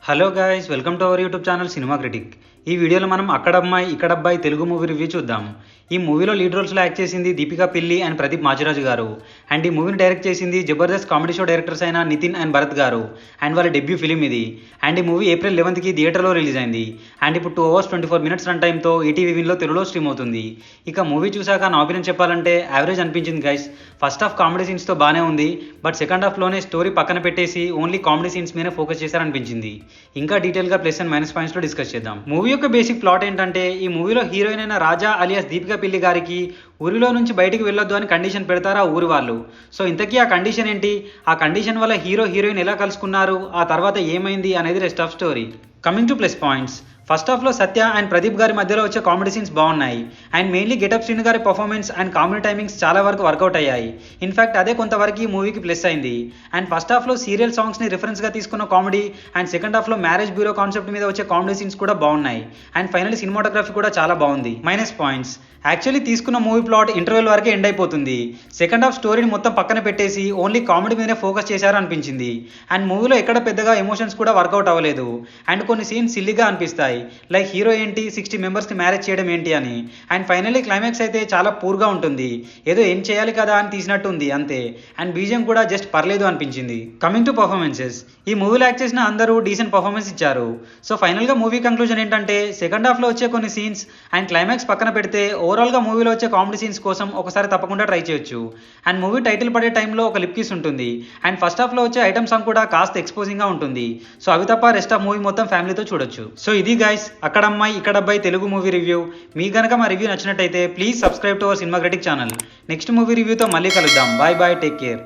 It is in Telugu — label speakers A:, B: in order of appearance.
A: Hello guys, welcome to our YouTube channel cinema critic. ఈ వీడియోలో మనం అక్కడమ్మాయి ఇక్కడబ్బాయి తెలుగు మూవీ రివ్యూ చూద్దాం. ఈ మూవీలో లీడ్ రోల్స్లో యాక్ట్ చేసింది దీపికా పిల్లి అండ్ ప్రదీప్ మాచిరాజు గారు. అండ్ ఈ మూవీని డైరెక్ట్ చేసింది జబర్దస్త్ కామెడీ షో డైరెక్టర్స్ అయిన నితిన్ అండ్ భరత్ గారు. అండ్ వాళ్ళ డెబ్యూ ఫిలిం ఇది. అండ్ ఈ మూవీ April 11th థియేటర్లో రిలీజ్ అయింది. అండ్ ఇప్పుడు 2 hours 24 minutes రన్ టైంతో ఈటీవీ విన్లో తెలుగులో స్ట్రీమ్ అవుతుంది. ఇక మూవీ చూసాక నా ఒపీనియన్ చెప్పాలంటే యావరేజ్ అనిపించింది గైస్. ఫస్ట్ హాఫ్ కామెడీ సీన్స్తో బాగానే ఉంది, బట్ సెకండ్ హాఫ్లోనే స్టోరీ పక్కన పెట్టేసి ఓన్లీ కామెడీ సీన్స్ మీదే ఫోకస్ చేశారనిపించింది. ఇంకా డీటెయిల్గా ప్లస్ అండ్ మైనస్ పాయింట్స్లో డిస్కస్ చేద్దాం. మూవీ యొక్క బేసిక్ ప్లాట్ ఏంటంటే, ఈ మూవీలో హీరోయిన్ అయిన రాజా అలియాస్ దీపికా పిల్లి గారికి ఊరిలో నుంచి బయటికి వెళ్ళొద్దు అని కండిషన్ పెడతారు ఆ ఊరి వాళ్ళు. సో ఇంతకీ ఆ కండిషన్ ఏంటి, ఆ కండిషన్ వల్ల హీరోయిన్ ఎలా కలుసుకున్నారు, ఆ తర్వాత ఏమైంది అనేది rest of story. Coming to plus points, first హాఫ్లో సత్య అండ్ ప్రదీప్ గారి మధ్యలో వచ్చే కామెడీ సీన్స్ బాగున్నాయి. అండ్ మెయిన్లీ గెటప్ శ్రీను గారి పర్ఫార్మెన్స్ అండ్ కామెడీ టైమింగ్స్ చాలా వరకు వర్కౌట్ అయ్యాయి. ఇన్ఫాక్ట్ అదే కొంతవరకు ఈ మూవీకి ప్లస్ అయింది. అండ్ ఫస్ట్ హాఫ్లో సీరియల్ సాంగ్స్ని రిఫరెన్స్గా తీసుకున్న కామెడీ అండ్ సెకండ్ హాఫ్లో మ్యారేజ్ బ్యూరో కాన్సెప్ట్ మీద వచ్చే కామెడీ సీన్స్ కూడా బాగున్నాయి. అండ్ ఫైనల్లీ సినిమాటోగ్రఫీ కూడా చాలా బాగుంది. మైనస్ పాయింట్స్, యాక్చువల్లీ తీసుకున్న మూవీ ప్లాట్ ఇంటర్వెల్ వరకే ఎండ్ అయిపోతుంది. సెకండ్ హాఫ్ స్టోరీని మొత్తం పక్కన పెట్టేసి ఓన్లీ కామెడీ మీదనే ఫోకస్ చేశారు అనిపించింది. అండ్ మూవీలో ఎక్కడ పెద్దగా ఎమోషన్స్ కూడా వర్కౌట్ అవ్వలేదు. అండ్ కొన్ని సీన్స్ సిల్లీగా అనిపిస్తాయి, లైక్ హీరో ఏంటి 60 మెంబర్స్ని మ్యారేజ్ చేయడం ఏంటి అని. అండ్ ఫైనల్లీ క్లైమాక్స్ అయితే చాలా పూర్గా ఉంటుంది, ఏదో ఏం చేయాలి కదా అని తీసినట్టు ఉంది అంతే. అండ్ బీజిఎం కూడా జస్ట్ పర్లేదు అనిపించింది. కమింగ్ టు పర్ఫార్మెన్సెస్, ఈ మూవీలో యాక్ట్ చేసిన అందరూ డీసెంట్ పర్ఫార్మెన్స్ ఇచ్చారు. సో ఫైనల్గా మూవీ కంక్లూజన్ ఏంటంటే, సెకండ్ హాఫ్లో వచ్చే కొన్ని సీన్స్ అండ్ క్లైమాక్స్ పక్కన పెడితే ఓవరాల్గా మూవీలో వచ్చే కామెడీ సీన్స్ కోసం ఒకసారి తప్పకుండా ట్రై చేయొచ్చు. అండ్ మూవీ టైటిల్ పడే టైంలో ఒక లిప్ కిస్ ఉంటుంది. అండ్ ఫస్ట్ హాఫ్లో వచ్చే ఐటమ్ సాంగ్ కూడా కాస్త ఎక్స్పోజింగ్గా ఉంటుంది. సో అవి తప్ప రెస్ట్ ఆఫ్ మూవీ మొత్తం ఫ్యామిలీతో చూడొచ్చు. సో ఇది guys Akkadammayi Ikkadabbayi Telugu movie review. మీకు గనక మా రివ్యూ నచ్చినట్టయితే please subscribe to our cinema critic channel. Next movie రివ్యూతో మళ్ళీ కలుద్దాం. Bye bye, take care.